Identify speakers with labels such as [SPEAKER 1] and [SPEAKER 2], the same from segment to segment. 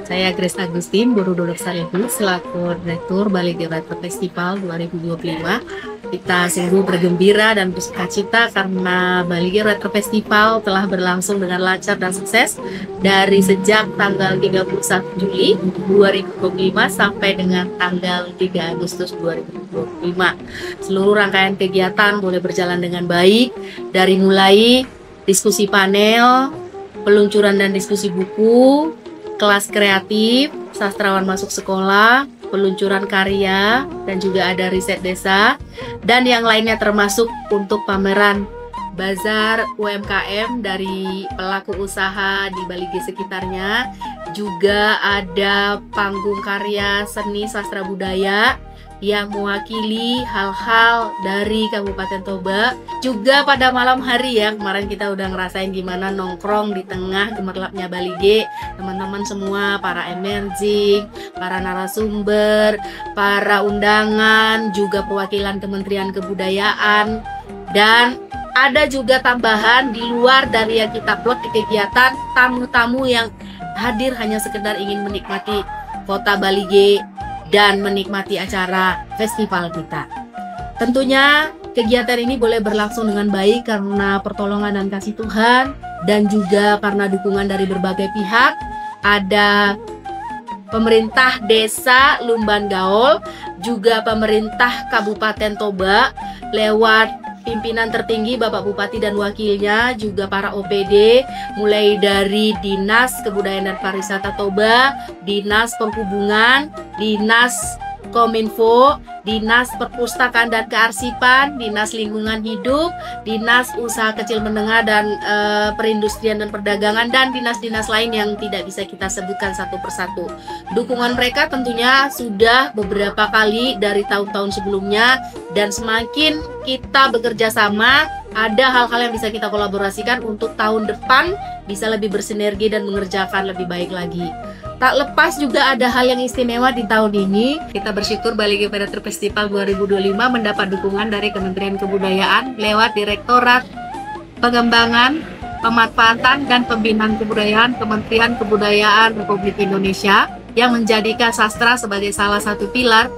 [SPEAKER 1] Saya Grace Agustin, Guru Dolok Salehu, selaku Direktur Bali Writer Festival 2025. Kita sungguh bergembira dan bersukacita karena Bali Writer Festival telah berlangsung dengan lancar dan sukses dari sejak tanggal 31 Juli 2025 sampai dengan tanggal 3 Agustus 2025. Seluruh rangkaian kegiatan boleh berjalan dengan baik, dari mulai diskusi panel, peluncuran dan diskusi buku, kelas kreatif, sastrawan masuk sekolah, peluncuran karya, dan juga ada riset desa, dan yang lainnya termasuk untuk pameran bazar UMKM dari pelaku usaha di Bali sekitarnya. Juga ada panggung karya seni sastra budaya yang mewakili hal-hal dari Kabupaten Toba. Juga pada malam hari ya, kemarin kita udah ngerasain gimana nongkrong di tengah gemerlapnya Bali G. Teman-teman semua, para emerging, para narasumber, para undangan, juga perwakilan Kementerian Kebudayaan, dan ada juga tambahan di luar dari yang kita plot di kegiatan, tamu-tamu yang hadir hanya sekedar ingin menikmati kota Bali G dan menikmati acara festival kita. Tentunya kegiatan ini boleh berlangsung dengan baik karena pertolongan dan kasih Tuhan, dan juga karena dukungan dari berbagai pihak. Ada pemerintah desa Lumban Gaol, juga pemerintah Kabupaten Toba lewat pimpinan tertinggi Bapak Bupati dan wakilnya, juga para OPD, mulai dari Dinas Kebudayaan dan Pariwisata Toba, Dinas Perhubungan, Dinas Kominfo, Dinas Perpustakaan dan Kearsipan, Dinas Lingkungan Hidup, Dinas Usaha Kecil Menengah dan Perindustrian dan Perdagangan, dan dinas-dinas lain yang tidak bisa kita sebutkan satu persatu. Dukungan mereka tentunya sudah beberapa kali dari tahun-tahun sebelumnya, dan semakin kita bekerja sama, ada hal-hal yang bisa kita kolaborasikan untuk tahun depan bisa lebih bersinergi dan mengerjakan lebih baik lagi. Tak lepas juga ada hal yang istimewa di tahun ini. Kita bersyukur Bali Writer Festival 2025 mendapat dukungan dari Kementerian Kebudayaan lewat Direktorat Pengembangan, Pemanfaatan dan Pembinaan Kebudayaan Kementerian Kebudayaan Republik Indonesia, yang menjadikan sastra sebagai salah satu pilar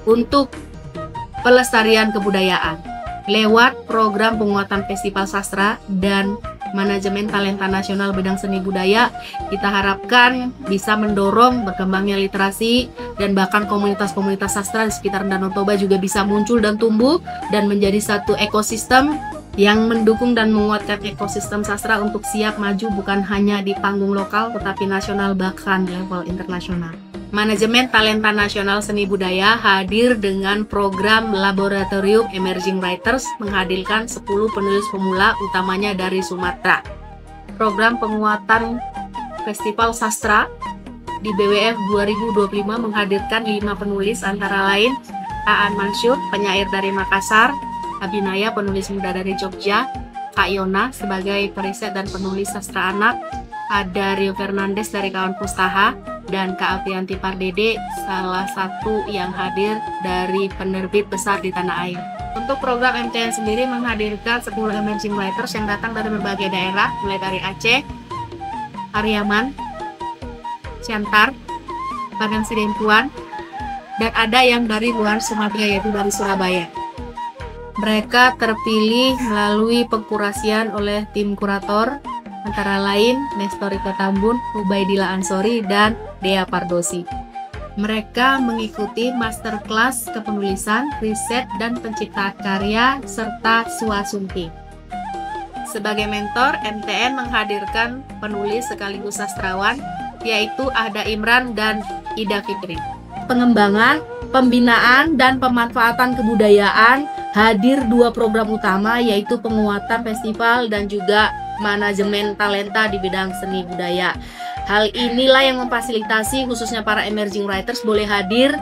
[SPEAKER 1] untuk pelestarian kebudayaan. Lewat program penguatan festival sastra dan manajemen talenta nasional bidang seni budaya, kita harapkan bisa mendorong berkembangnya literasi, dan bahkan komunitas-komunitas sastra di sekitar Danau Toba juga bisa muncul dan tumbuh dan menjadi satu ekosistem yang mendukung dan menguatkan ekosistem sastra untuk siap maju bukan hanya di panggung lokal tetapi nasional, bahkan level internasional. Manajemen Talenta Nasional Seni Budaya hadir dengan program Laboratorium Emerging Writers, menghadirkan 10 penulis pemula utamanya dari Sumatera. Program penguatan Festival Sastra di BWF 2025 menghadirkan 5 penulis, antara lain Aan Mansur, penyair dari Makassar, Abinaya, penulis muda dari Jogja, Kak Yona sebagai periset dan penulis sastra anak, ada Rio Fernandes dari Kawan Pustaha, dan Kak Alfianti Pardede, salah satu yang hadir dari penerbit besar di tanah air. Untuk program MTN sendiri menghadirkan 10 emerging writers yang datang dari berbagai daerah, mulai dari Aceh, Pariaman, Siantar, Padang Sidempuan, dan ada yang dari luar Sumatera, yaitu dari Surabaya. Mereka terpilih melalui pengkurasian oleh tim kurator, antara lain Nestorika Tambun, Ubaidillah Ansori, dan Dea Pardosi. Mereka mengikuti masterclass kepenulisan, riset, dan penciptaan karya, serta swasumti. Sebagai mentor, MTN menghadirkan penulis sekaligus sastrawan, yaitu Ahda Imran dan Ida Fitri. Pengembangan, pembinaan, dan pemanfaatan kebudayaan hadir 2 program utama, yaitu penguatan festival dan juga manajemen talenta di bidang seni budaya. Hal inilah yang memfasilitasi khususnya para emerging writers boleh hadir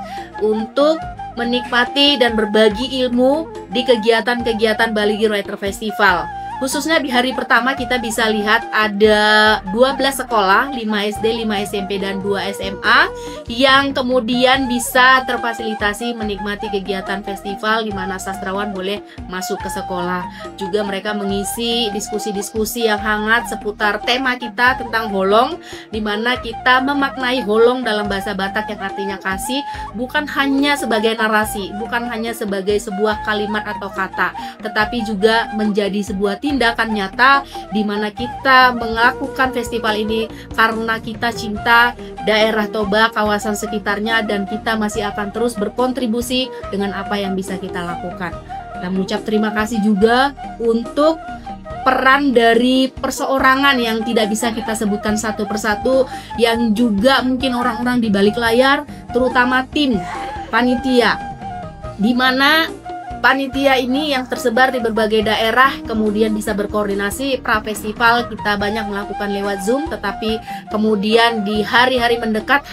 [SPEAKER 1] untuk menikmati dan berbagi ilmu di kegiatan-kegiatan Bali Writer Festival. Khususnya di hari pertama kita bisa lihat ada 12 sekolah, 5 SD, 5 SMP, dan 2 SMA yang kemudian bisa terfasilitasi menikmati kegiatan festival di mana sastrawan boleh masuk ke sekolah. Juga mereka mengisi diskusi-diskusi yang hangat seputar tema kita tentang holong, di mana kita memaknai holong dalam bahasa Batak yang artinya kasih bukan hanya sebagai narasi, bukan hanya sebagai sebuah kalimat atau kata, tetapi juga menjadi sebuah tindakan nyata di mana kita melakukan festival ini karena kita cinta daerah Toba, kawasan sekitarnya, dan kita masih akan terus berkontribusi dengan apa yang bisa kita lakukan. Dan mengucap terima kasih juga untuk peran dari perseorangan yang tidak bisa kita sebutkan satu persatu, yang juga mungkin orang-orang di balik layar, terutama tim panitia, di mana panitia ini yang tersebar di berbagai daerah kemudian bisa berkoordinasi. Pra-festival kita banyak melakukan lewat Zoom, tetapi kemudian di hari-hari mendekat,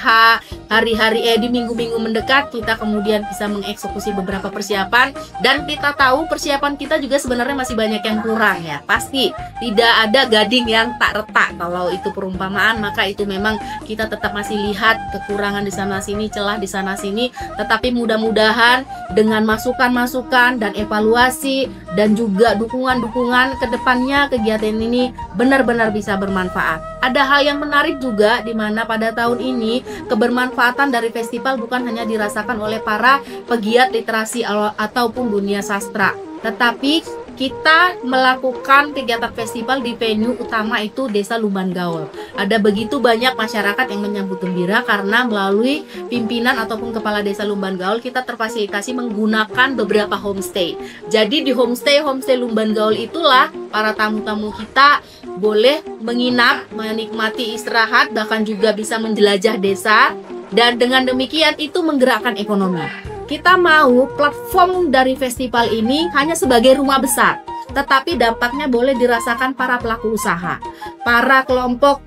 [SPEAKER 1] di minggu-minggu mendekat, kita kemudian bisa mengeksekusi beberapa persiapan. Dan kita tahu persiapan kita juga sebenarnya masih banyak yang kurang ya. Pasti tidak ada gading yang tak retak, kalau itu perumpamaan, maka itu memang kita tetap masih lihat kekurangan di sana sini, celah di sana sini. Tetapi mudah-mudahan dengan masukan-masukan dan evaluasi dan juga dukungan-dukungan ke depannya, kegiatan ini benar-benar bisa bermanfaat. Ada hal yang menarik juga di mana pada tahun ini kebermanfaatan dari festival bukan hanya dirasakan oleh para pegiat literasi ataupun dunia sastra, tetapi kita melakukan kegiatan festival di venue utama itu Desa Lumban Gaul. Ada begitu banyak masyarakat yang menyambut gembira karena melalui pimpinan ataupun kepala Desa Lumban Gaul kita terfasilitasi menggunakan beberapa homestay. Jadi di homestay Lumban Gaul itulah para tamu-tamu kita boleh menginap, menikmati istirahat, bahkan juga bisa menjelajah desa, dan dengan demikian itu menggerakkan ekonomi. Kita mau platform dari festival ini hanya sebagai rumah besar, tetapi dampaknya boleh dirasakan para pelaku usaha, para kelompok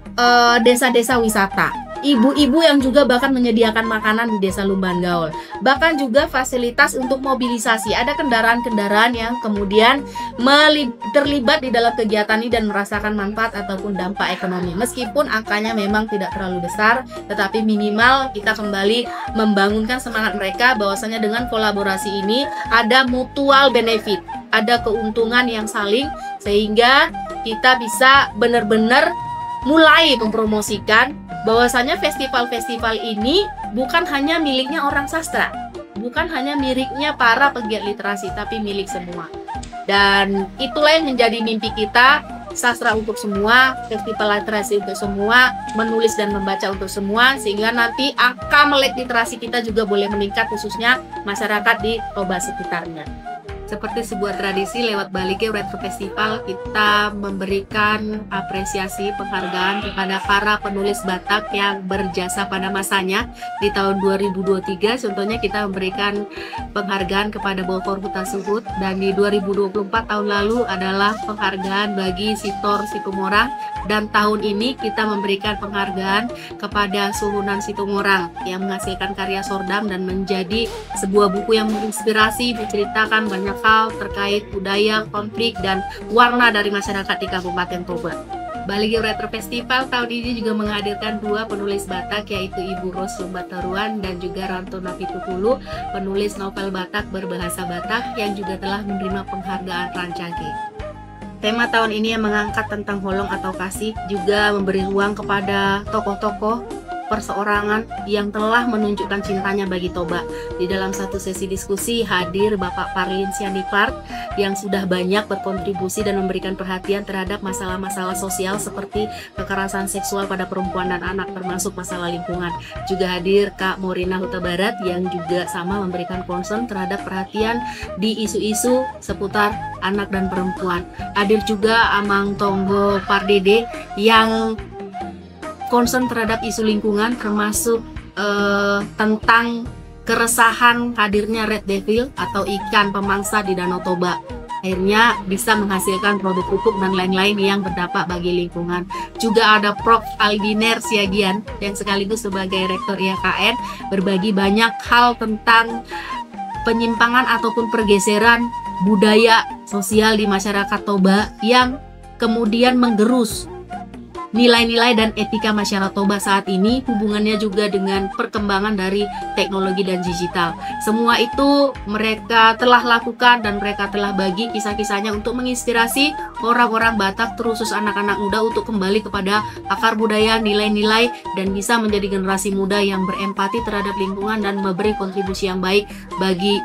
[SPEAKER 1] desa-desa wisata, ibu-ibu yang juga bahkan menyediakan makanan di Desa Lumban Gaul, bahkan juga fasilitas untuk mobilisasi. Ada kendaraan-kendaraan yang kemudian terlibat di dalam kegiatan ini dan merasakan manfaat ataupun dampak ekonomi. Meskipun angkanya memang tidak terlalu besar, tetapi minimal kita kembali membangunkan semangat mereka bahwasanya dengan kolaborasi ini ada mutual benefit, ada keuntungan yang saling, sehingga kita bisa benar-benar mulai mempromosikan bahwasanya festival-festival ini bukan hanya miliknya orang sastra, bukan hanya miliknya para pegiat literasi, tapi milik semua. Dan itulah yang menjadi mimpi kita, sastra untuk semua, festival literasi untuk semua, menulis dan membaca untuk semua, sehingga nanti angka melek literasi kita juga boleh meningkat, khususnya masyarakat di Toba sekitarnya. Seperti sebuah tradisi, lewat Balige Retro Festival kita memberikan apresiasi penghargaan kepada para penulis Batak yang berjasa pada masanya di tahun 2023. Contohnya kita memberikan penghargaan kepada Bofor Hutasuhut, dan di 2024 tahun lalu adalah penghargaan bagi Sitor Situmorang, dan tahun ini kita memberikan penghargaan kepada Suhunan Situmorang yang menghasilkan karya sordam dan menjadi sebuah buku yang menginspirasi, menceritakan banyak hal terkait budaya, konflik, dan warna dari masyarakat di Kabupaten Toba. Balige Retro Festival tahun ini juga menghadirkan dua penulis Batak, yaitu Ibu Ros Lumbataruan dan juga Ranto Napitupulu, penulis novel Batak berbahasa Batak yang juga telah menerima penghargaan Rancage. Tema tahun ini yang mengangkat tentang holong atau kasih, juga memberi ruang kepada tokoh-tokoh perseorangan yang telah menunjukkan cintanya bagi Toba. Di dalam satu sesi diskusi hadir Bapak Parlin Sianipart yang sudah banyak berkontribusi dan memberikan perhatian terhadap masalah-masalah sosial seperti kekerasan seksual pada perempuan dan anak, termasuk masalah lingkungan. Juga hadir Kak Morina Huta Barat yang juga sama memberikan concern terhadap perhatian di isu-isu seputar anak dan perempuan. Hadir juga Amang Tonggo Pardede yang concern terhadap isu lingkungan, termasuk tentang keresahan hadirnya red devil atau ikan pemangsa di Danau Toba. Akhirnya bisa menghasilkan produk pupuk dan lain-lain yang berdampak bagi lingkungan. Juga ada Prof. Aldiner Siagian yang sekaligus sebagai Rektor IAKN berbagi banyak hal tentang penyimpangan ataupun pergeseran budaya sosial di masyarakat Toba yang kemudian menggerus nilai-nilai dan etika masyarakat Toba saat ini, hubungannya juga dengan perkembangan dari teknologi dan digital. Semua itu mereka telah lakukan dan mereka telah bagi kisah-kisahnya untuk menginspirasi orang-orang Batak, terkhusus anak-anak muda untuk kembali kepada akar budaya, nilai-nilai, dan bisa menjadi generasi muda yang berempati terhadap lingkungan dan memberi kontribusi yang baik bagi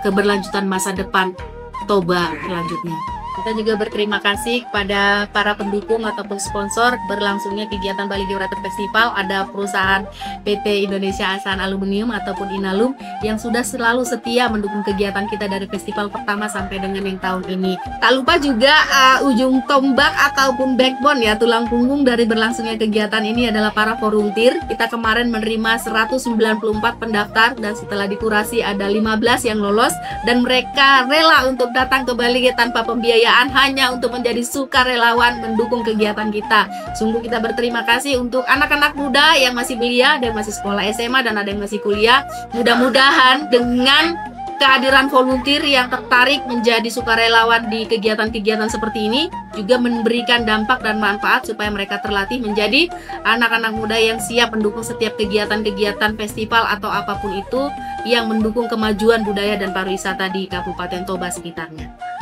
[SPEAKER 1] keberlanjutan masa depan Toba selanjutnya. Kita juga berterima kasih kepada para pendukung ataupun sponsor berlangsungnya kegiatan Bali Game Writer Festival. Ada perusahaan PT Indonesia Asahan Aluminium ataupun Inalum yang sudah selalu setia mendukung kegiatan kita dari festival pertama sampai dengan yang tahun ini. Tak lupa juga ujung tombak ataupun backbone ya, tulang punggung dari berlangsungnya kegiatan ini adalah para volunteer. Kita kemarin menerima 194 pendaftar dan setelah dikurasi ada 15 yang lolos dan mereka rela untuk datang ke Bali tanpa pembiayaan, hanya untuk menjadi sukarelawan mendukung kegiatan kita. Sungguh kita berterima kasih untuk anak-anak muda yang masih belia, ada yang masih sekolah SMA dan ada yang masih kuliah. Mudah-mudahan dengan kehadiran volunteer yang tertarik menjadi sukarelawan di kegiatan-kegiatan seperti ini juga memberikan dampak dan manfaat supaya mereka terlatih menjadi anak-anak muda yang siap mendukung setiap kegiatan-kegiatan festival atau apapun itu yang mendukung kemajuan budaya dan pariwisata di Kabupaten Toba sekitarnya.